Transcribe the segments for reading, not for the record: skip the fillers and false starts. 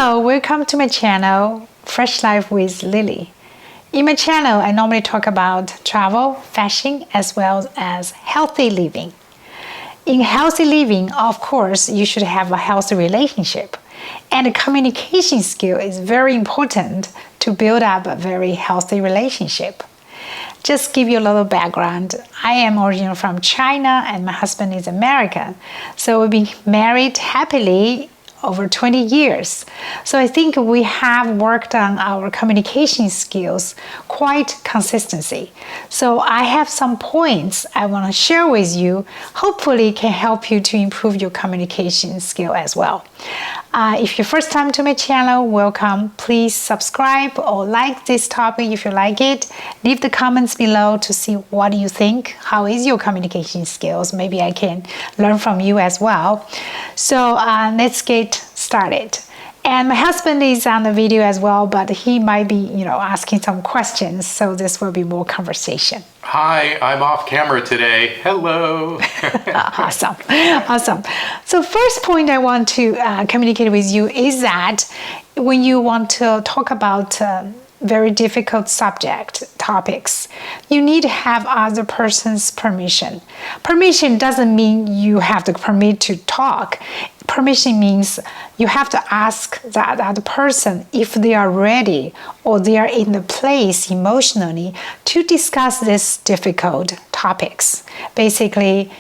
Hello, welcome to my channel, Fresh Life with Lily. In my channel, I normally talk about travel, fashion, as well as healthy living. In healthy living, of course, you should have a healthy relationship. And the communication skill is very important to build up a very healthy relationship. Just give you a little background. I am originally from China and my husband is American. So we've been married happily over 20 years. So I think we have worked on our communication skills quite consistently. So I have some points I want to share with you, hopefully can help you to improve your communication skill as well. If you're first time to my channel, welcome. Please subscribe or like this topic if you like it. Leave the comments below to see what you think. How is your communication skills? Maybe I can learn from you as well. So let's get started. And my husband is on the video as well, but he might be, asking some questions. So this will be more conversation. Hi, I'm off camera today. Hello. Awesome. Awesome. So first point I want to communicate with you is that when you want to talk about very difficult topics, you need to have other person's permission. Permission doesn't mean you have to permit to talk. Permission means you have to ask that other person if they are ready or they are in the place emotionally to discuss these difficult topics. Basically,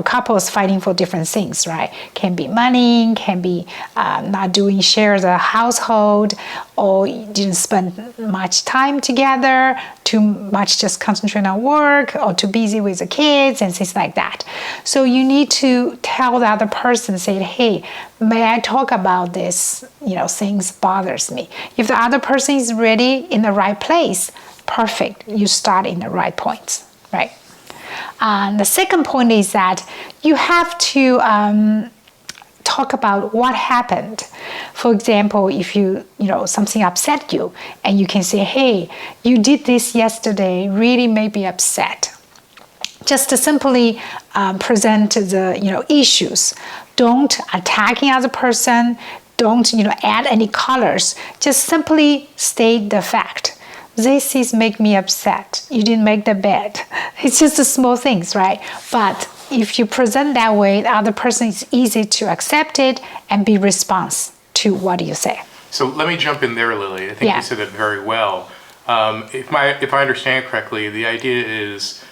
couples fighting for different things, right? Can be money, can be not share the household, or you didn't spend much time together, too much just concentrate on work, or too busy with the kids and things like that. So you need to tell the other person, say, hey, may I talk about this? Things bothers me. If the other person is ready in the right place, perfect. You start in the right points, right? The second point is that you have to talk about what happened. For example, if something upset you, and you can say, hey, you did this yesterday, really made me upset. Just to simply present the issues. Don't attack the other person. Don't add any colors. Just simply state the fact. This is make me upset. You didn't make the bed. It's just the small things, right? But if you present that way, the other person is easy to accept it and be response to what you say. So let me jump in there, Lily. I think you said it very well. If I understand correctly, the idea is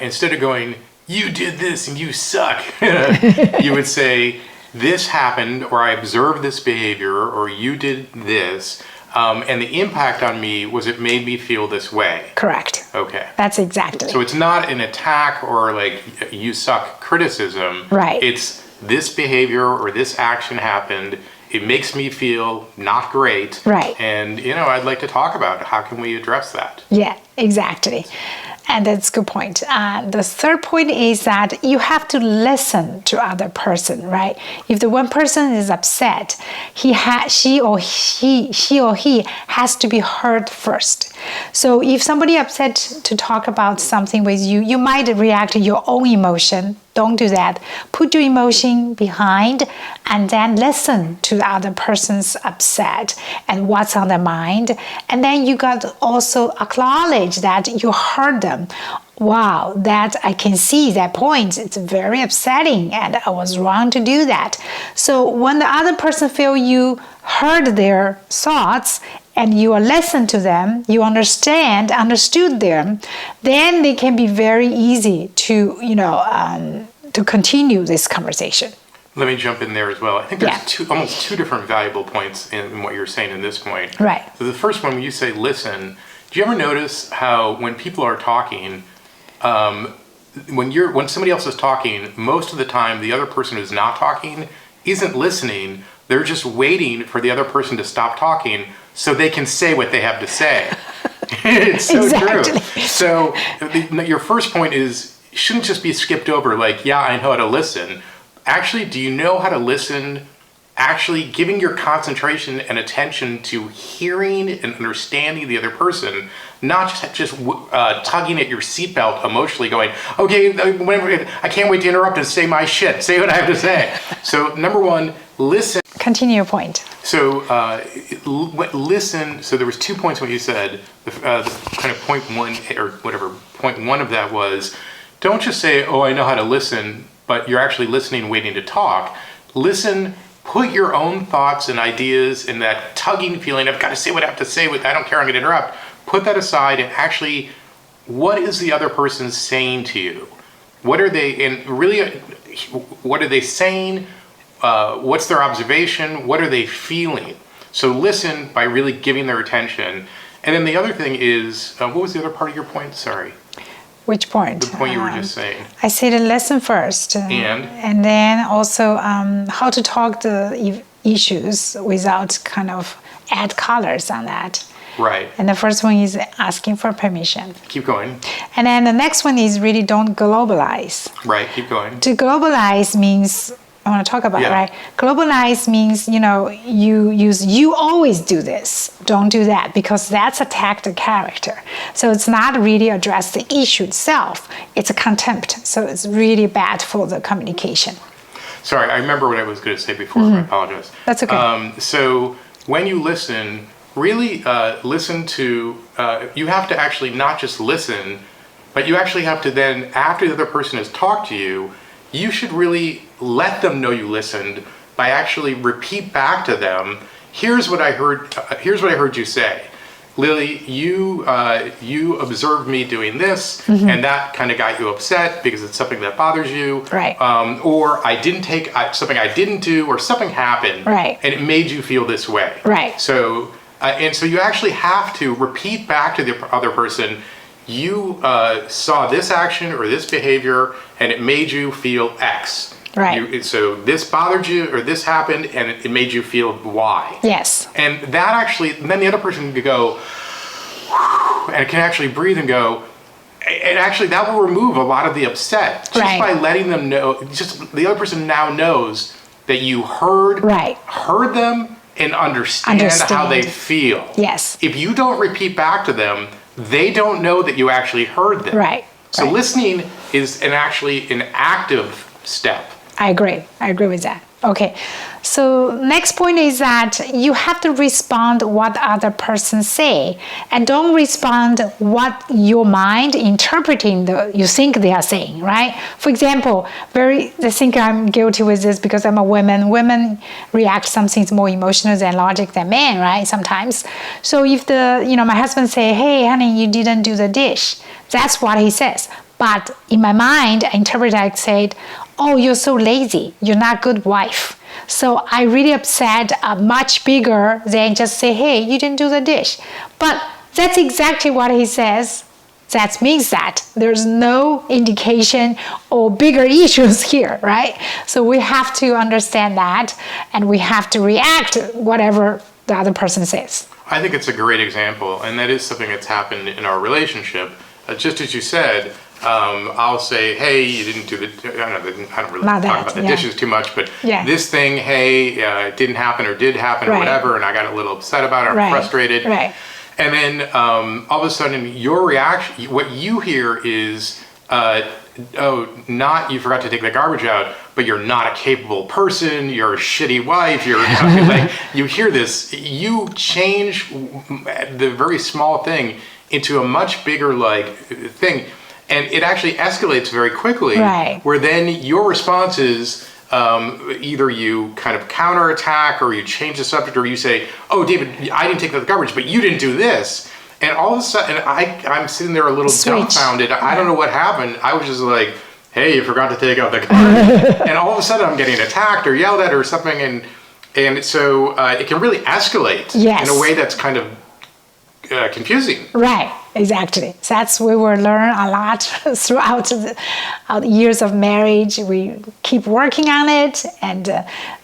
instead of going, you did this and you suck, you would say, this happened, or I observed this behavior, or you did this, and the impact on me was it made me feel this way. Correct. Okay. That's exactly. So it's not an attack or like you suck criticism. Right. It's this behavior or this action happened. It makes me feel not great. Right. And, I'd like to talk about how can we address that? Yeah, exactly. And that's a good point. The third point is that you have to listen to other person, right? If the one person is upset, she or he has to be heard first. So if somebody upset to talk about something with you, you might react to your own emotion. Don't do that. Put your emotion behind and then listen to the other person's upset and what's on their mind. And then you got to also acknowledge that you heard them. Wow, that I can see that point. It's very upsetting and I was wrong to do that. So when the other person feel you heard their thoughts and you listen to them, you understood them, then they can be very easy to, to continue this conversation. Let me jump in there as well. I think there's almost two different valuable points in what you're saying in this point. Right. So the first one, when you say listen, do you ever notice how when people are talking, when somebody else is talking, most of the time the other person who's not talking isn't listening. They're just waiting for the other person to stop talking so they can say what they have to say. It's so exactly. true. So your first point is, shouldn't just be skipped over like, yeah, I know how to listen. Actually, do you know how to listen? Actually giving your concentration and attention to hearing and understanding the other person, not just tugging at your seatbelt emotionally going, okay, I can't wait to interrupt and say my shit, say what I have to say. So number one, listen. Continue your point. So listen. So there was 2 points what you said. The kind of point one or whatever. Point one of that was, don't just say, "Oh, I know how to listen," but you're actually listening, waiting to talk. Listen. Put your own thoughts and ideas in that tugging feeling. I've got to say what I have to say. I don't care. I'm going to interrupt. Put that aside and actually, what is the other person saying to you? What are they? And really, what are they saying? What's their observation? What are they feeling? So listen by really giving their attention. And then the other thing is, what was the other part of your point? Sorry. Which point? The point you were just saying. I said listen first. And then also how to talk the issues without kind of add colors on that. Right. And the first one is asking for permission. Keep going. And then the next one is really don't globalize. Right, keep going. To globalize means, I want to talk about it, right? Globalize means, you always do this. Don't do that, because that's attack the character. So it's not really address the issue itself. It's a contempt. So it's really bad for the communication. Sorry, I remember what I was going to say before. I apologize. That's okay. So when you listen, really listen to, you have to actually not just listen, but you actually have to then, after the other person has talked to you, you should really let them know you listened by actually repeat back to them, here's what I heard you say. Lily, you observed me doing this, and that kind of got you upset because it's something that bothers you. Right. Or I didn't take something I didn't do, or something happened, right, and it made you feel this way. Right. So, and so you actually have to repeat back to the other person, you saw this action or this behavior, and it made you feel X. Right. So this bothered you, or this happened, and it made you feel Y. Yes. And that actually, then the other person could go, and can actually breathe and go, and actually that will remove a lot of the upset. Just by letting them know, just the other person now knows that you heard them and understand how they feel. Yes. If you don't repeat back to them, they don't know that you actually heard them. Right. So listening is actually an active step. I agree with that. Okay. So next point is that you have to respond what other person say, and don't respond what your mind interpreting you think they are saying, right? For example, I think I'm guilty with this because I'm a woman. Women react something more emotional than logic than men, right? Sometimes. So if my husband say, "Hey, honey, you didn't do the dish," that's what he says. But in my mind, I interpret I said, "Oh, you're so lazy. You're not a good wife." So I really upset much bigger than just say, "Hey, you didn't do the dish." But that's exactly what he says. That means that there's no indication or bigger issues here, right? So we have to understand that, and we have to react whatever the other person says. I think it's a great example, and that is something that's happened in our relationship. Just as you said, I'll say, "Hey, you didn't do the." I don't really talk about the dishes too much, but this thing, hey, it didn't happen or did happen or whatever, and I got a little upset about it. I'm frustrated. Right. And then all of a sudden, your reaction, what you hear is, not you forgot to take the garbage out, but you're not a capable person. You're a shitty wife. You're like, you hear this. You change the very small thing into a much bigger thing. And it actually escalates very quickly, where then your response is either you kind of counterattack, or you change the subject, or you say, "Oh, David, I didn't take the garbage, but you didn't do this." And all of a sudden, I'm sitting there a little dumbfounded. I don't know what happened. I was just like, "Hey, you forgot to take out the garbage." And all of a sudden, I'm getting attacked or yelled at or something. And so it can really escalate in a way that's kind of confusing. Right, exactly. We will learn a lot throughout the years of marriage. We keep working on it, and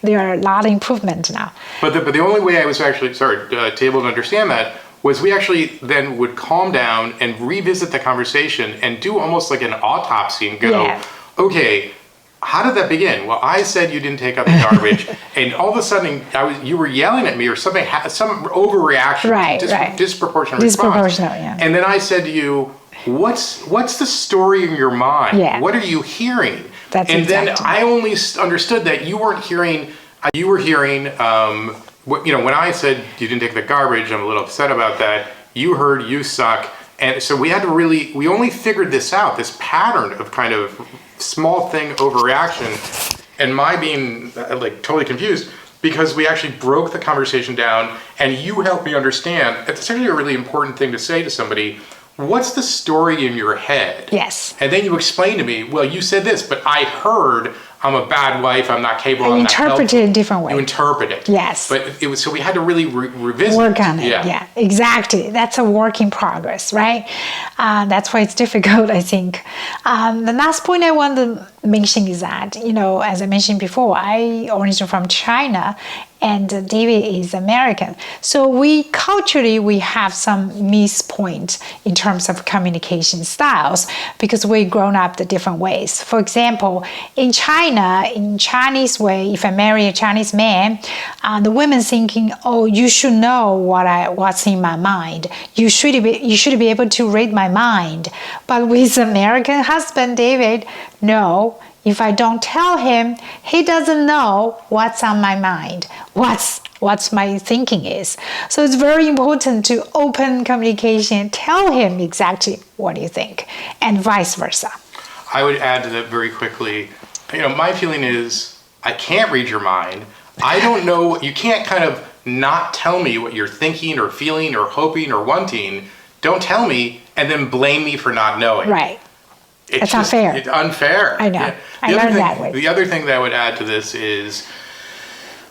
there are a lot of improvement now. But the only way I was actually able to understand that was we actually then would calm down and revisit the conversation and do almost like an autopsy and go, "Okay, how did that begin?" "Well, I said you didn't take out the garbage," and all of a sudden you were yelling at me, or something, some overreaction, disproportionate response. And then I said to you, "What's the story in your mind? What are you hearing?" Then I only understood that you weren't hearing. You were hearing when I said you didn't take the garbage, I'm a little upset about that. You heard you suck. And so we only figured this out, this pattern of kind of small thing overreaction, and my being like totally confused, because we actually broke the conversation down and you helped me understand. It's actually a really important thing to say to somebody. What's the story in your head? Yes. And then you explain to me, well, you said this, but I heard I'm a bad wife, I'm not capable, I'm not interpret helpful. it in a different way. You interpret it. Yes. But it was, so we had to really revisit. Work on it. Yeah, exactly. That's a work in progress, right? That's why it's difficult, I think. The last point I want to mention is that, as I mentioned before, I originated from China and David is American. So culturally, we have some miss point in terms of communication styles because we've grown up the different ways. For example, in China, in Chinese way, if I marry a Chinese man, the woman thinking, oh, you should know what's in my mind. You should be able to read my mind. But with American husband, David, no. If I don't tell him, he doesn't know what's on my mind, what's my thinking is. So it's very important to open communication, tell him exactly what you think, and vice versa. I would add to that very quickly. My feeling is I can't read your mind. I don't know. You can't kind of not tell me what you're thinking or feeling or hoping or wanting. Don't tell me and then blame me for not knowing. Right. It's unfair. It's unfair. I know. Yeah. I learned that way. The other thing that I would add to this is,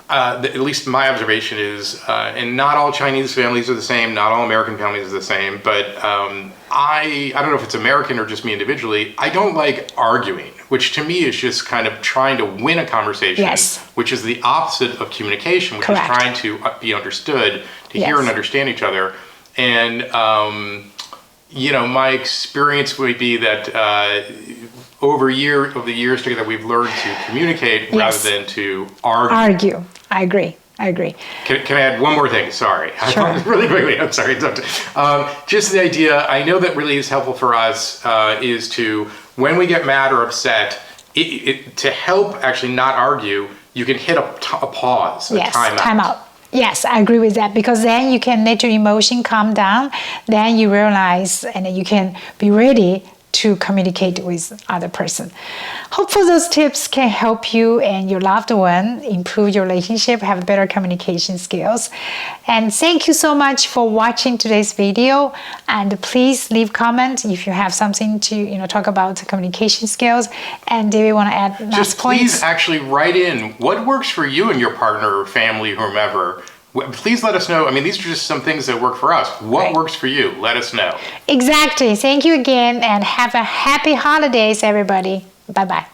at least my observation is, and not all Chinese families are the same, not all American families are the same, but I don't know if it's American or just me individually, I don't like arguing, which to me is just kind of trying to win a conversation, yes. which is the opposite of communication, which Correct. is trying to be understood, to yes. hear and understand each other. And my experience would be that over the years together, we've learned to communicate yes. rather than to argue. I agree. Can I add one more thing? Sorry. Sure. Really quickly. I'm sorry. Just the idea, I know that really is helpful for us, is to, when we get mad or upset, to help actually not argue, you can hit a pause, a yes. time out. Yes, I agree with that, because then you can let your emotion calm down, then you realize and then you can be ready to communicate with other person. Hopefully those tips can help you and your loved one improve your relationship, have better communication skills. And thank you so much for watching today's video. And please leave comment if you have something to talk about communication skills. And do you want to add last points? Please actually write in what works for you and your partner or family, whomever. Please let us know. I mean, these are just some things that work for us. What right. works for you? Let us know. Exactly. Thank you again, and have a happy holidays, everybody. Bye-bye.